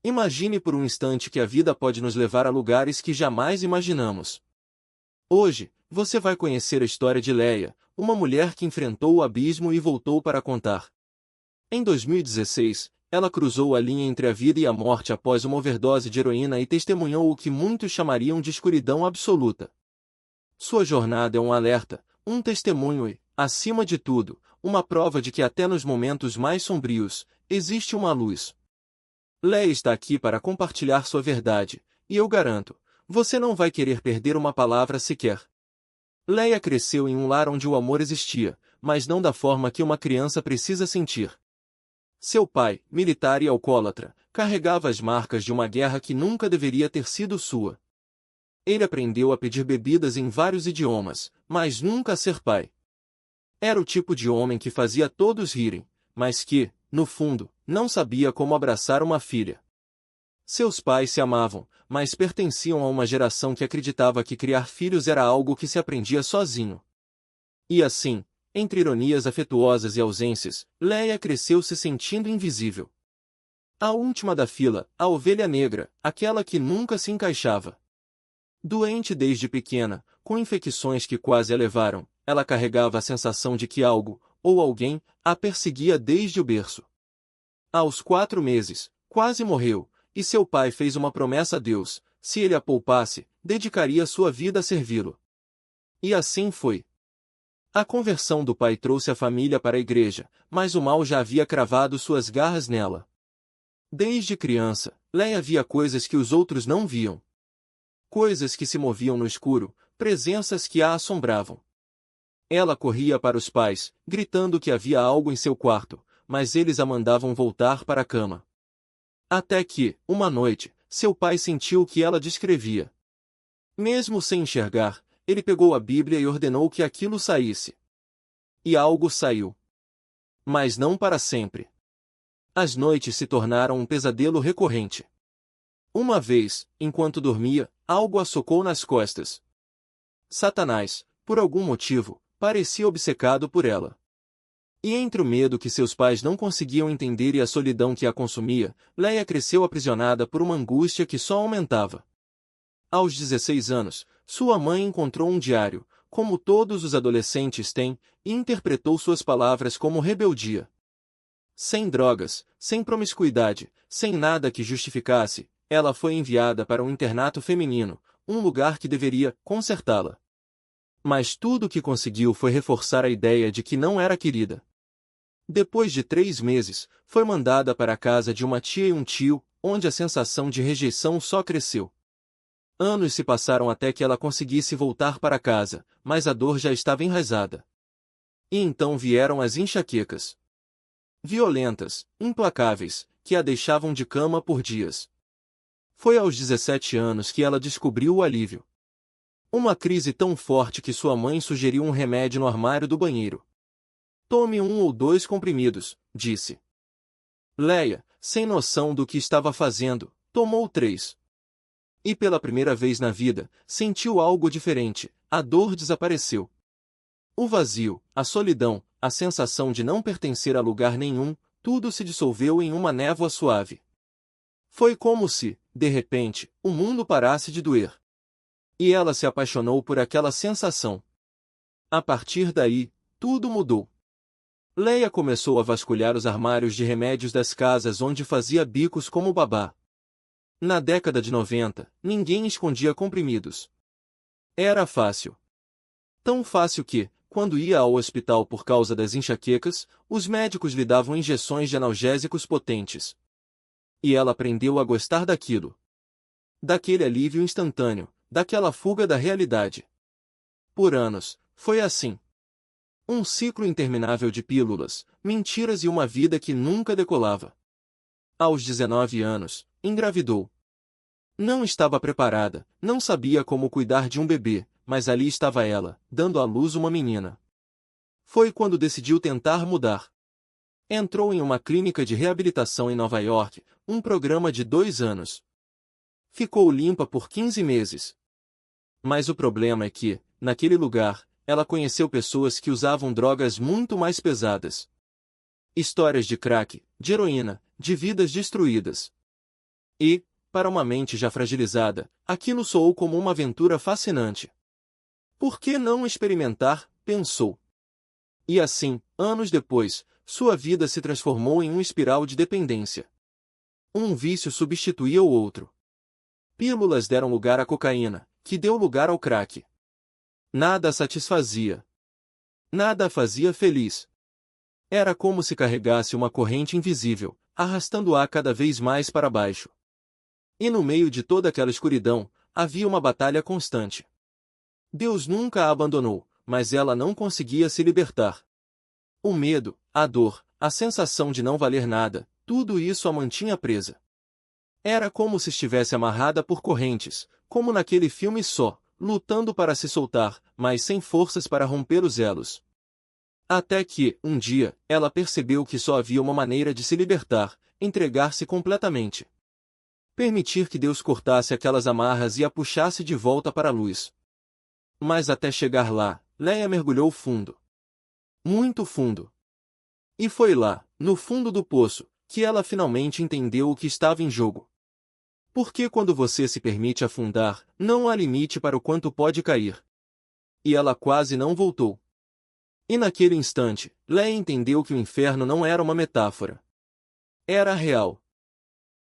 Imagine por um instante que a vida pode nos levar a lugares que jamais imaginamos. Hoje, você vai conhecer a história de Leia, uma mulher que enfrentou o abismo e voltou para contar. Em 2016, ela cruzou a linha entre a vida e a morte após uma overdose de heroína e testemunhou o que muitos chamariam de escuridão absoluta. Sua jornada é um alerta, um testemunho e, acima de tudo, uma prova de que até nos momentos mais sombrios, existe uma luz. Leia está aqui para compartilhar sua verdade, e eu garanto, você não vai querer perder uma palavra sequer. Leia cresceu em um lar onde o amor existia, mas não da forma que uma criança precisa sentir. Seu pai, militar e alcoólatra, carregava as marcas de uma guerra que nunca deveria ter sido sua. Ele aprendeu a pedir bebidas em vários idiomas, mas nunca a ser pai. Era o tipo de homem que fazia todos rirem, mas que, no fundo, não sabia como abraçar uma filha. Seus pais se amavam, mas pertenciam a uma geração que acreditava que criar filhos era algo que se aprendia sozinho. E assim, entre ironias afetuosas e ausências, Leia cresceu se sentindo invisível. A última da fila, a ovelha negra, aquela que nunca se encaixava. Doente desde pequena, com infecções que quase a levaram, ela carregava a sensação de que algo, ou alguém, a perseguia desde o berço. Aos 4 meses, quase morreu, e seu pai fez uma promessa a Deus: se ele a poupasse, dedicaria sua vida a servi-lo. E assim foi. A conversão do pai trouxe a família para a igreja, mas o mal já havia cravado suas garras nela. Desde criança, Leia via coisas que os outros não viam. Coisas que se moviam no escuro, presenças que a assombravam. Ela corria para os pais, gritando que havia algo em seu quarto, mas eles a mandavam voltar para a cama. Até que, uma noite, seu pai sentiu o que ela descrevia. Mesmo sem enxergar, ele pegou a Bíblia e ordenou que aquilo saísse. E algo saiu. Mas não para sempre. As noites se tornaram um pesadelo recorrente. Uma vez, enquanto dormia, algo a socou nas costas. Satanás, por algum motivo, parecia obcecado por ela. E entre o medo que seus pais não conseguiam entender e a solidão que a consumia, Leia cresceu aprisionada por uma angústia que só aumentava. Aos 16 anos, sua mãe encontrou um diário, como todos os adolescentes têm, e interpretou suas palavras como rebeldia. Sem drogas, sem promiscuidade, sem nada que justificasse, ela foi enviada para um internato feminino, um lugar que deveria consertá-la. Mas tudo o que conseguiu foi reforçar a ideia de que não era querida. Depois de 3 meses, foi mandada para a casa de uma tia e um tio, onde a sensação de rejeição só cresceu. Anos se passaram até que ela conseguisse voltar para casa, mas a dor já estava enraizada. E então vieram as enxaquecas. Violentas, implacáveis, que a deixavam de cama por dias. Foi aos 17 anos que ela descobriu o alívio. Uma crise tão forte que sua mãe sugeriu um remédio no armário do banheiro. Tome 1 ou 2 comprimidos, disse. Leia, sem noção do que estava fazendo, tomou 3. E pela primeira vez na vida, sentiu algo diferente, a dor desapareceu. O vazio, a solidão, a sensação de não pertencer a lugar nenhum, tudo se dissolveu em uma névoa suave. Foi como se, de repente, o mundo parasse de doer. E ela se apaixonou por aquela sensação. A partir daí, tudo mudou. Leia começou a vasculhar os armários de remédios das casas onde fazia bicos como babá. Na década de 90, ninguém escondia comprimidos. Era fácil. Tão fácil que, quando ia ao hospital por causa das enxaquecas, os médicos lhe davam injeções de analgésicos potentes. E ela aprendeu a gostar daquilo. Daquele alívio instantâneo, daquela fuga da realidade. Por anos, foi assim. Um ciclo interminável de pílulas, mentiras e uma vida que nunca decolava. Aos 19 anos, engravidou. Não estava preparada, não sabia como cuidar de um bebê, mas ali estava ela, dando à luz uma menina. Foi quando decidiu tentar mudar. Entrou em uma clínica de reabilitação em Nova York, um programa de 2 anos. Ficou limpa por 15 meses. Mas o problema é que, naquele lugar, ela conheceu pessoas que usavam drogas muito mais pesadas. Histórias de crack, de heroína, de vidas destruídas. E, para uma mente já fragilizada, aquilo soou como uma aventura fascinante. Por que não experimentar? Pensou. E assim, anos depois, sua vida se transformou em uma espiral de dependência. Um vício substituía o outro. Pílulas deram lugar à cocaína, que deu lugar ao crack. Nada a satisfazia. Nada a fazia feliz. Era como se carregasse uma corrente invisível, arrastando-a cada vez mais para baixo. E no meio de toda aquela escuridão, havia uma batalha constante. Deus nunca a abandonou, mas ela não conseguia se libertar. O medo, a dor, a sensação de não valer nada, tudo isso a mantinha presa. Era como se estivesse amarrada por correntes, como naquele filme Só, lutando para se soltar, mas sem forças para romper os elos. Até que, um dia, ela percebeu que só havia uma maneira de se libertar: entregar-se completamente. Permitir que Deus cortasse aquelas amarras e a puxasse de volta para a luz. Mas até chegar lá, Leia mergulhou fundo. Muito fundo. E foi lá, no fundo do poço, que ela finalmente entendeu o que estava em jogo. Porque quando você se permite afundar, não há limite para o quanto pode cair. E ela quase não voltou. E naquele instante, Leia entendeu que o inferno não era uma metáfora. Era real.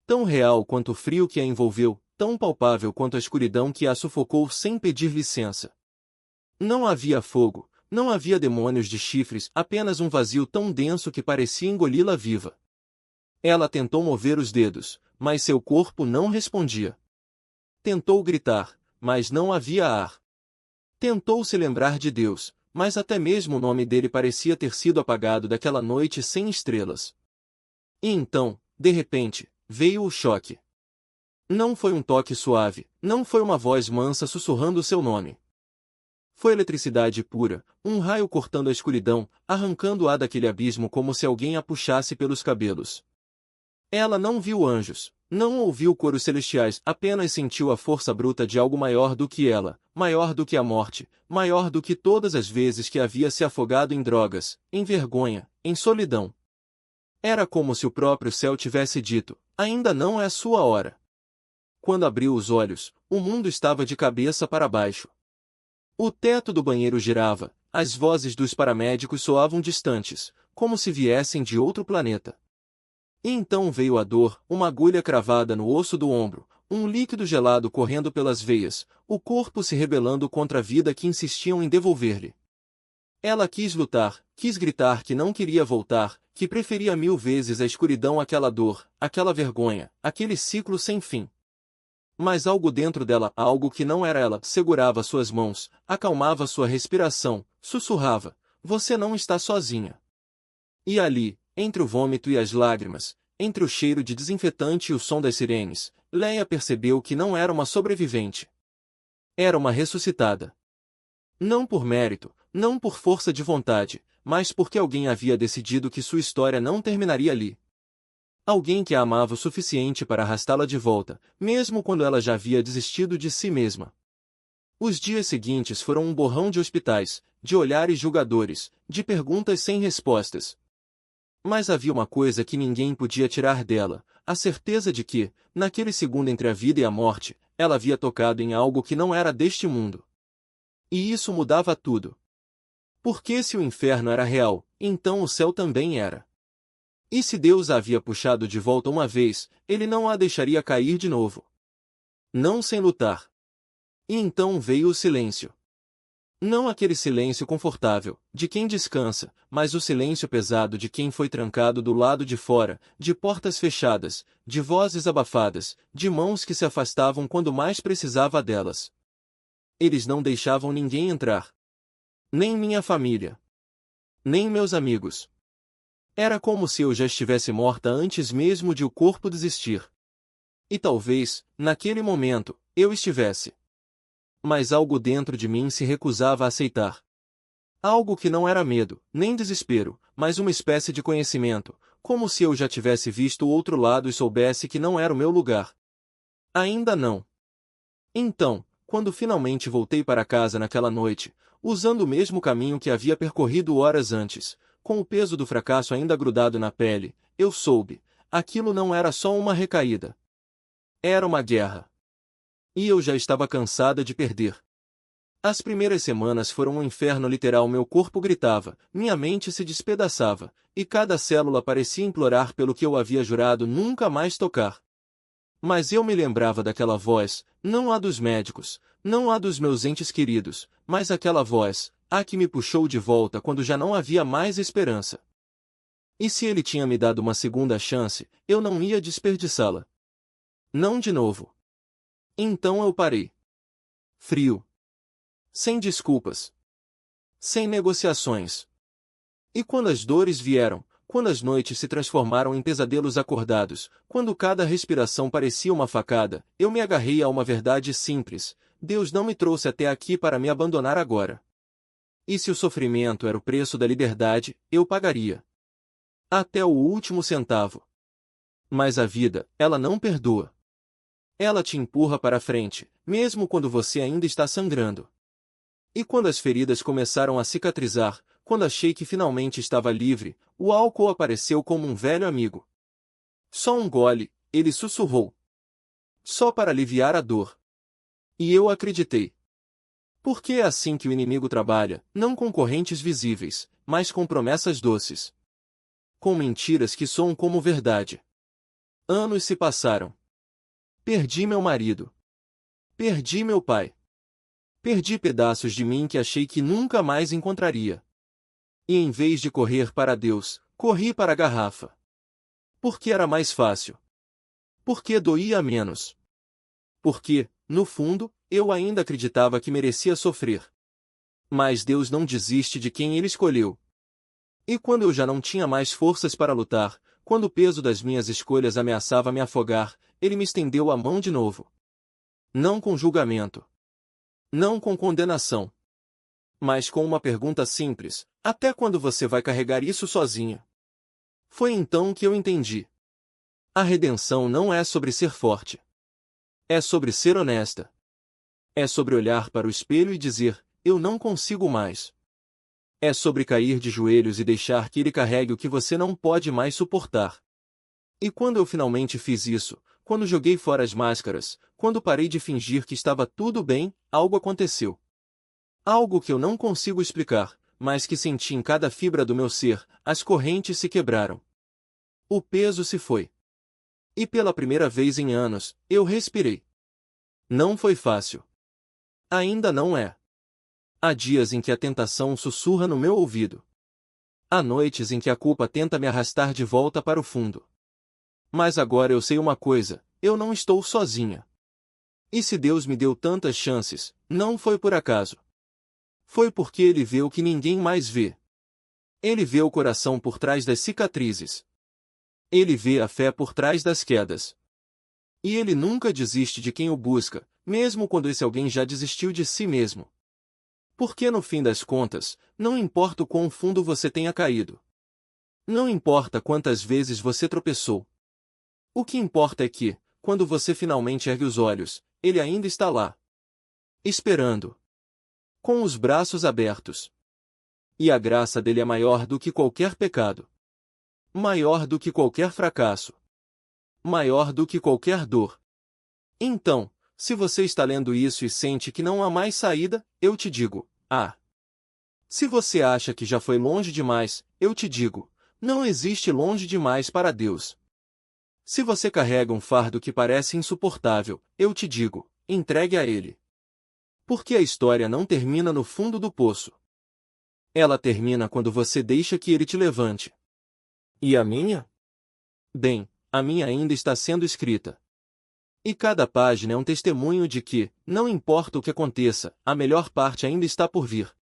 Tão real quanto o frio que a envolveu, tão palpável quanto a escuridão que a sufocou sem pedir licença. Não havia fogo, não havia demônios de chifres, apenas um vazio tão denso que parecia engoli-la viva. Ela tentou mover os dedos, mas seu corpo não respondia. Tentou gritar, mas não havia ar. Tentou se lembrar de Deus, mas até mesmo o nome dele parecia ter sido apagado daquela noite sem estrelas. E então, de repente, veio o choque. Não foi um toque suave, não foi uma voz mansa sussurrando o seu nome. Foi eletricidade pura, um raio cortando a escuridão, arrancando-a daquele abismo como se alguém a puxasse pelos cabelos. Ela não viu anjos, não ouviu coros celestiais, apenas sentiu a força bruta de algo maior do que ela, maior do que a morte, maior do que todas as vezes que havia se afogado em drogas, em vergonha, em solidão. Era como se o próprio céu tivesse dito: ainda não é a sua hora. Quando abriu os olhos, o mundo estava de cabeça para baixo. O teto do banheiro girava, as vozes dos paramédicos soavam distantes, como se viessem de outro planeta. E então veio a dor, uma agulha cravada no osso do ombro, um líquido gelado correndo pelas veias, o corpo se rebelando contra a vida que insistiam em devolver-lhe. Ela quis lutar, quis gritar que não queria voltar, que preferia 1000 vezes a escuridão àquela dor, aquela vergonha, aquele ciclo sem fim. Mas algo dentro dela, algo que não era ela, segurava suas mãos, acalmava sua respiração, sussurrava: você não está sozinha. E ali, entre o vômito e as lágrimas, entre o cheiro de desinfetante e o som das sirenes, Leia percebeu que não era uma sobrevivente. Era uma ressuscitada. Não por mérito, não por força de vontade, mas porque alguém havia decidido que sua história não terminaria ali. Alguém que a amava o suficiente para arrastá-la de volta, mesmo quando ela já havia desistido de si mesma. Os dias seguintes foram um borrão de hospitais, de olhares julgadores, de perguntas sem respostas. Mas havia uma coisa que ninguém podia tirar dela, a certeza de que, naquele segundo entre a vida e a morte, ela havia tocado em algo que não era deste mundo. E isso mudava tudo. Porque se o inferno era real, então o céu também era. E se Deus a havia puxado de volta uma vez, ele não a deixaria cair de novo. Não sem lutar. E então veio o silêncio. Não aquele silêncio confortável, de quem descansa, mas o silêncio pesado de quem foi trancado do lado de fora, de portas fechadas, de vozes abafadas, de mãos que se afastavam quando mais precisava delas. Eles não deixavam ninguém entrar. Nem minha família. Nem meus amigos. Era como se eu já estivesse morta antes mesmo de o corpo desistir. E talvez, naquele momento, eu estivesse. Mas algo dentro de mim se recusava a aceitar. Algo que não era medo, nem desespero, mas uma espécie de conhecimento, como se eu já tivesse visto o outro lado e soubesse que não era o meu lugar. Ainda não. Então, quando finalmente voltei para casa naquela noite, usando o mesmo caminho que havia percorrido horas antes, com o peso do fracasso ainda grudado na pele, eu soube: aquilo não era só uma recaída. Era uma guerra. E eu já estava cansada de perder. As primeiras semanas foram um inferno literal. Meu corpo gritava, minha mente se despedaçava, e cada célula parecia implorar pelo que eu havia jurado nunca mais tocar. Mas eu me lembrava daquela voz, não a dos médicos, não a dos meus entes queridos, mas aquela voz, a que me puxou de volta quando já não havia mais esperança. E se ele tinha me dado uma segunda chance, eu não ia desperdiçá-la. Não de novo. Então eu parei. Frio. Sem desculpas. Sem negociações. E quando as dores vieram, quando as noites se transformaram em pesadelos acordados, quando cada respiração parecia uma facada, eu me agarrei a uma verdade simples: Deus não me trouxe até aqui para me abandonar agora. E se o sofrimento era o preço da liberdade, eu pagaria. Até o último centavo. Mas a vida, ela não perdoa. Ela te empurra para frente, mesmo quando você ainda está sangrando. E quando as feridas começaram a cicatrizar, quando achei que finalmente estava livre, o álcool apareceu como um velho amigo. Só um gole, ele sussurrou. Só para aliviar a dor. E eu acreditei. Porque é assim que o inimigo trabalha, não com correntes visíveis, mas com promessas doces. Com mentiras que soam como verdade. Anos se passaram. Perdi meu marido. Perdi meu pai. Perdi pedaços de mim que achei que nunca mais encontraria. E em vez de correr para Deus, corri para a garrafa. Porque era mais fácil. Porque doía menos. Porque, no fundo, eu ainda acreditava que merecia sofrer. Mas Deus não desiste de quem Ele escolheu. E quando eu já não tinha mais forças para lutar, quando o peso das minhas escolhas ameaçava me afogar, Ele me estendeu a mão de novo. Não com julgamento. Não com condenação. Mas com uma pergunta simples: até quando você vai carregar isso sozinha? Foi então que eu entendi. A redenção não é sobre ser forte. É sobre ser honesta. É sobre olhar para o espelho e dizer: eu não consigo mais. É sobre cair de joelhos e deixar que Ele carregue o que você não pode mais suportar. E quando eu finalmente fiz isso, quando joguei fora as máscaras, quando parei de fingir que estava tudo bem, algo aconteceu. Algo que eu não consigo explicar, mas que senti em cada fibra do meu ser: as correntes se quebraram. O peso se foi. E pela primeira vez em anos, eu respirei. Não foi fácil. Ainda não é. Há dias em que a tentação sussurra no meu ouvido. Há noites em que a culpa tenta me arrastar de volta para o fundo. Mas agora eu sei uma coisa: eu não estou sozinha. E se Deus me deu tantas chances, não foi por acaso. Foi porque Ele vê o que ninguém mais vê. Ele vê o coração por trás das cicatrizes. Ele vê a fé por trás das quedas. E Ele nunca desiste de quem o busca, mesmo quando esse alguém já desistiu de si mesmo. Porque no fim das contas, não importa o quão fundo você tenha caído. Não importa quantas vezes você tropeçou. O que importa é que, quando você finalmente ergue os olhos, Ele ainda está lá. Esperando. Com os braços abertos. E a graça dele é maior do que qualquer pecado. Maior do que qualquer fracasso. Maior do que qualquer dor. Então, se você está lendo isso e sente que não há mais saída, eu te digo: ah. Se você acha que já foi longe demais, eu te digo: não existe longe demais para Deus. Se você carrega um fardo que parece insuportável, eu te digo: entregue a Ele. Porque a história não termina no fundo do poço. Ela termina quando você deixa que Ele te levante. E a minha? Bem, a minha ainda está sendo escrita. E cada página é um testemunho de que, não importa o que aconteça, a melhor parte ainda está por vir.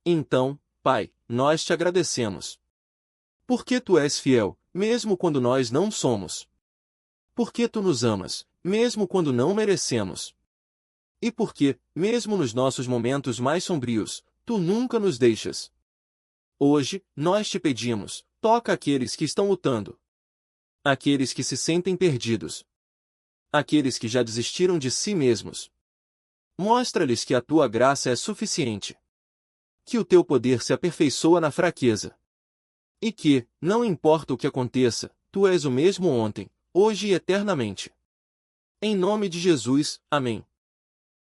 Então, Pai, nós te agradecemos. Porque Tu és fiel, mesmo quando nós não somos. Porque Tu nos amas, mesmo quando não merecemos. E porque, mesmo nos nossos momentos mais sombrios, Tu nunca nos deixas. Hoje, nós te pedimos: toca aqueles que estão lutando. Aqueles que se sentem perdidos. Aqueles que já desistiram de si mesmos. Mostra-lhes que a Tua graça é suficiente. Que o Teu poder se aperfeiçoa na fraqueza. E que, não importa o que aconteça, Tu és o mesmo ontem, hoje e eternamente. Em nome de Jesus, amém.